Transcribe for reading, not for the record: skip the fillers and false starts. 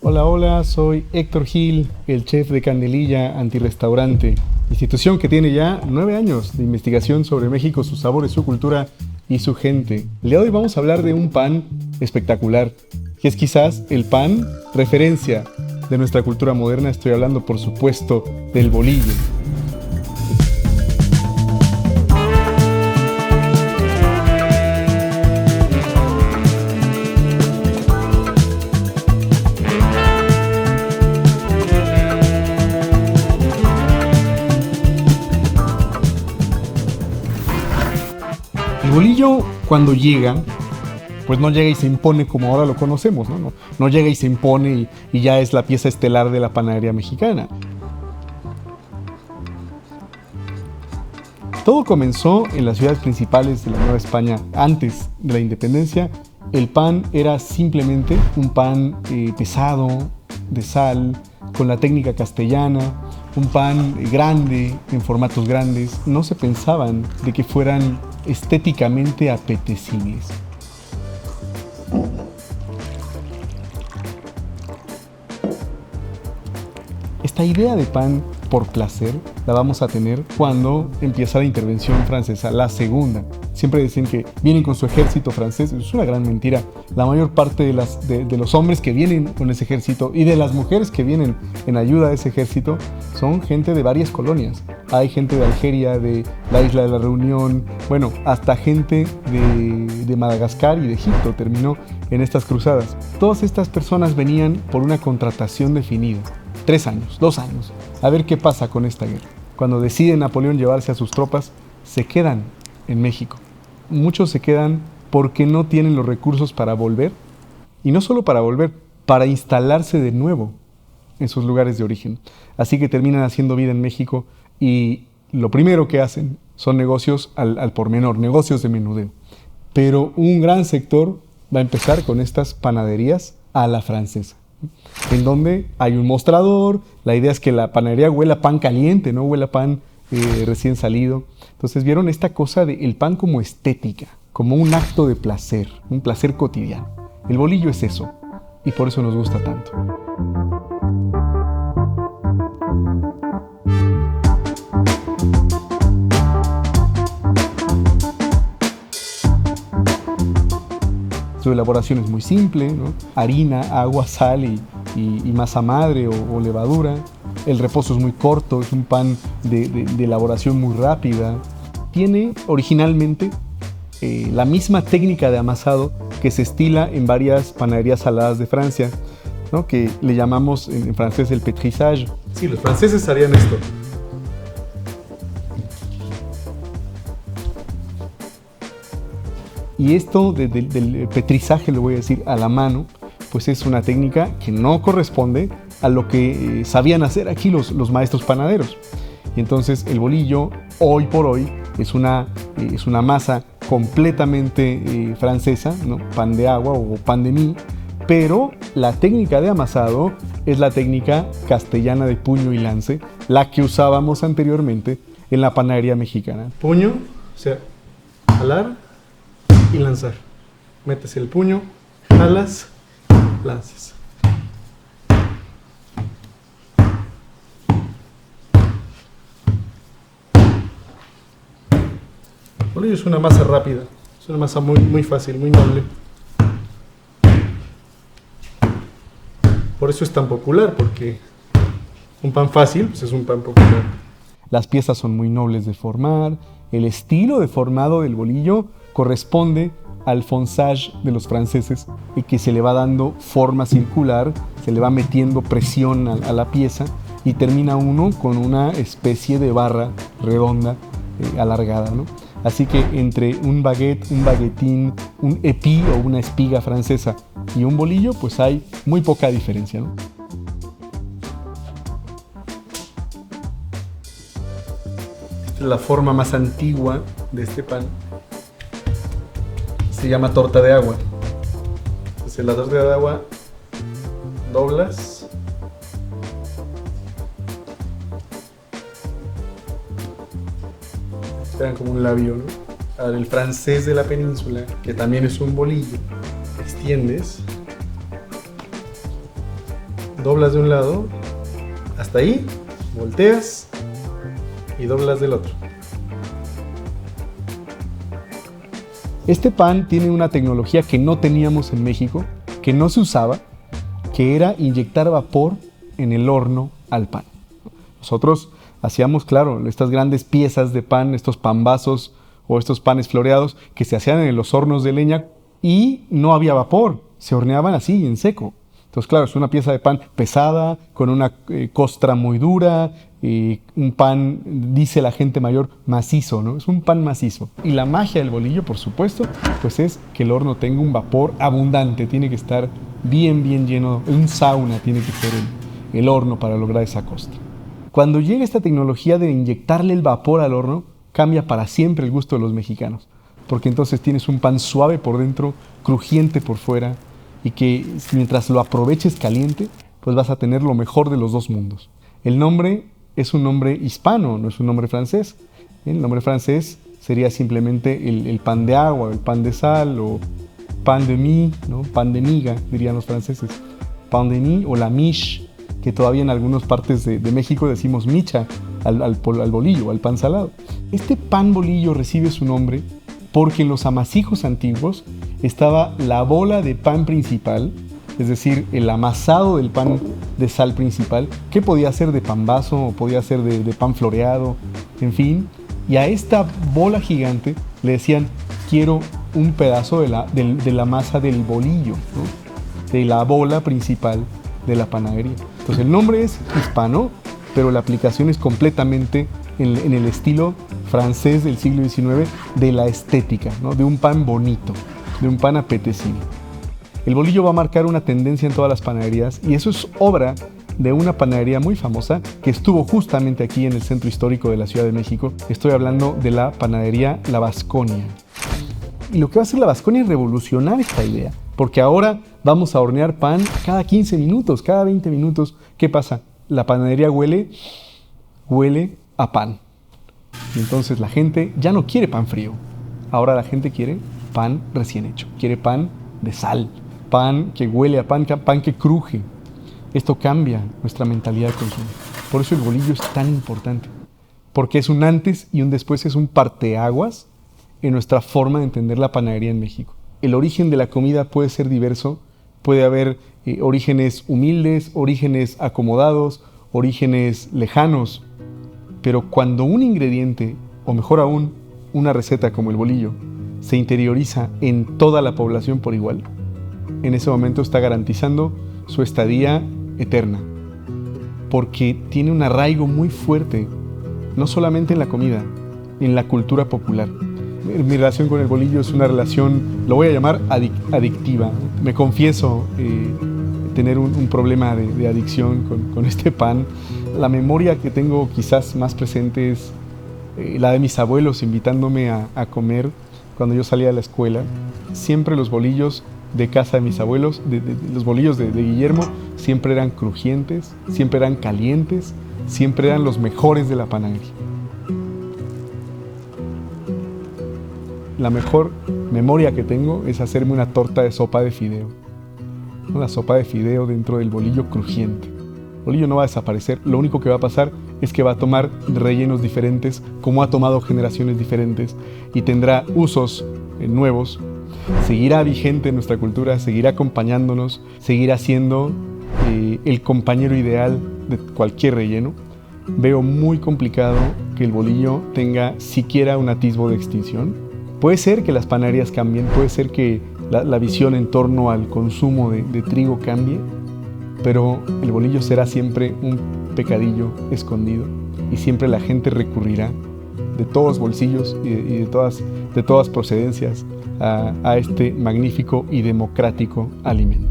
Hola, hola, soy Héctor Gil, el chef de Candelilla Antirrestaurante, institución que tiene ya 9 años de investigación sobre México, sus sabores, su cultura y su gente. El día de hoy vamos a hablar de un pan espectacular, que es quizás el pan referencia de nuestra cultura moderna. Estoy hablando, por supuesto, del bolillo. El bolillo, cuando llega, pues no llega y se impone como ahora lo conocemos, ¿no? No llega y se impone y ya es la pieza estelar de la panadería mexicana. Todo comenzó en las ciudades principales de la Nueva España. Antes de la independencia, el pan era simplemente un pan pesado, de sal, con la técnica castellana, un pan grande, en formatos grandes. No se pensaban de que fueran estéticamente apetecibles. Esta idea de pan por placer la vamos a tener cuando empieza la intervención francesa, la segunda. Siempre dicen que vienen con su ejército francés. Es una gran mentira. La mayor parte de los hombres que vienen con ese ejército y de las mujeres que vienen en ayuda a ese ejército son gente de varias colonias. Hay gente de Algeria, de la isla de la Reunión, bueno, hasta gente de Madagascar y de Egipto terminó en estas cruzadas. Todas estas personas venían por una contratación definida. 3 años, 2 años, a ver qué pasa con esta guerra. Cuando decide Napoleón llevarse a sus tropas, se quedan en México. Muchos se quedan porque no tienen los recursos para volver, y no solo para volver, para instalarse de nuevo en sus lugares de origen. Así que terminan haciendo vida en México y lo primero que hacen son negocios al por menor, negocios de menudeo. Pero un gran sector va a empezar con estas panaderías a la francesa, en donde hay un mostrador. La idea es que la panadería huela a pan caliente, no huela a pan recién salido. Entonces vieron esta cosa del pan como estética, como un acto de placer, un placer cotidiano. El bolillo es eso, y por eso nos gusta tanto. Su elaboración es muy simple, ¿no? Harina, agua, sal y masa madre o levadura. El reposo es muy corto, es un pan de elaboración muy rápida. Tiene originalmente la misma técnica de amasado que se estila en varias panaderías saladas de Francia, ¿no? Que le llamamos en francés el pétrissage. Sí, los franceses harían esto. Y esto del petrizaje, lo voy a decir, a la mano, pues es una técnica que no corresponde a lo que sabían hacer aquí los maestros panaderos. Y entonces el bolillo, hoy por hoy, es una masa completamente francesa, ¿no? Pan de agua o pan de mí, pero la técnica de amasado es la técnica castellana de puño y lance, la que usábamos anteriormente en la panadería mexicana. Puño, o sea, jalar y lanzar. Metes el puño, jalas, lanzas. El bolillo es una masa rápida, es una masa muy fácil, muy noble. Por eso es tan popular, porque un pan fácil pues es un pan popular. Las piezas son muy nobles de formar. El estilo de formado del bolillo corresponde al fonçage de los franceses, y que se le va dando forma circular, se le va metiendo presión a la pieza y termina uno con una especie de barra redonda, alargada, ¿no? Así que entre un baguette, un baguettín, un épi o una espiga francesa y un bolillo, pues hay muy poca diferencia, ¿no? Esta es la forma más antigua de este pan. Se llama torta de agua. Entonces la torta de agua doblas, quedan como un labio, ¿no? Ahora el francés de la península, que también es un bolillo, extiendes doblas de un lado, hasta ahí, volteas y doblas del otro. Este pan tiene una tecnología que no teníamos en México, que no se usaba, que era inyectar vapor en el horno al pan. Nosotros hacíamos, claro, estas grandes piezas de pan, estos pambazos o estos panes floreados que se hacían en los hornos de leña y no había vapor, se horneaban así, en seco. Entonces, claro, es una pieza de pan pesada, con una costra muy dura, un pan, dice la gente mayor, macizo, ¿no? Es un pan macizo. Y la magia del bolillo, por supuesto, pues es que el horno tenga un vapor abundante, tiene que estar bien lleno, un sauna tiene que ser el horno para lograr esa costra. Cuando llega esta tecnología de inyectarle el vapor al horno, cambia para siempre el gusto de los mexicanos, porque entonces tienes un pan suave por dentro, crujiente por fuera, y que mientras lo aproveches caliente, pues vas a tener lo mejor de los dos mundos. El nombre es un nombre hispano, no es un nombre francés. El nombre francés sería simplemente el pan de agua, el pan de sal, o pan de mie, ¿no? Pan de miga, dirían los franceses. Pan de mie o la miche, que todavía en algunas partes de México decimos micha al bolillo, al pan salado. Este pan bolillo recibe su nombre porque en los amasijos antiguos estaba la bola de pan principal, es decir, el amasado del pan de sal principal, que podía ser de pambazo o podía ser de pan floreado, en fin. Y a esta bola gigante le decían, quiero un pedazo de la masa del bolillo, ¿no? De la bola principal de la panadería. Entonces el nombre es hispano, pero la aplicación es completamente en el estilo francés del siglo XIX, de la estética, ¿no? De un pan bonito, de un pan apetecible. El bolillo va a marcar una tendencia en todas las panaderías y eso es obra de una panadería muy famosa que estuvo justamente aquí en el centro histórico de la Ciudad de México. Estoy hablando de la panadería La Vasconia. Y lo que va a hacer La Vasconia es revolucionar esta idea, porque ahora vamos a hornear pan cada 15 minutos, cada 20 minutos. ¿Qué pasa? La panadería huele a pan. Y entonces la gente ya no quiere pan frío. Ahora la gente quiere pan recién hecho. Quiere pan de sal, pan que huele a pan, pan que cruje. Esto cambia nuestra mentalidad de consumo. Por eso el bolillo es tan importante. Porque es un antes y un después, es un parteaguas en nuestra forma de entender la panadería en México. El origen de la comida puede ser diverso. Puede haber orígenes humildes, orígenes acomodados, orígenes lejanos. Pero cuando un ingrediente, o mejor aún, una receta como el bolillo, se interioriza en toda la población por igual, en ese momento está garantizando su estadía eterna. Porque tiene un arraigo muy fuerte, no solamente en la comida, en la cultura popular. Mi relación con el bolillo es una relación, lo voy a llamar adictiva. Me confieso tener un problema de adicción con este pan. La memoria que tengo quizás más presente es la de mis abuelos invitándome a comer cuando yo salía de la escuela. Siempre los bolillos de casa de mis abuelos, los bolillos de Guillermo, siempre eran crujientes, siempre eran calientes, siempre eran los mejores de la panadería. La mejor memoria que tengo es hacerme una torta de sopa de fideo. Una sopa de fideo dentro del bolillo crujiente. El bolillo no va a desaparecer, lo único que va a pasar es que va a tomar rellenos diferentes, como ha tomado generaciones diferentes, y tendrá usos nuevos. Seguirá vigente en nuestra cultura, seguirá acompañándonos, seguirá siendo el compañero ideal de cualquier relleno. Veo muy complicado que el bolillo tenga siquiera un atisbo de extinción. Puede ser que las panaderías cambien, puede ser que la visión en torno al consumo de trigo cambie, pero el bolillo será siempre un pecadillo escondido y siempre la gente recurrirá de todos bolsillos y de todas procedencias a este magnífico y democrático alimento.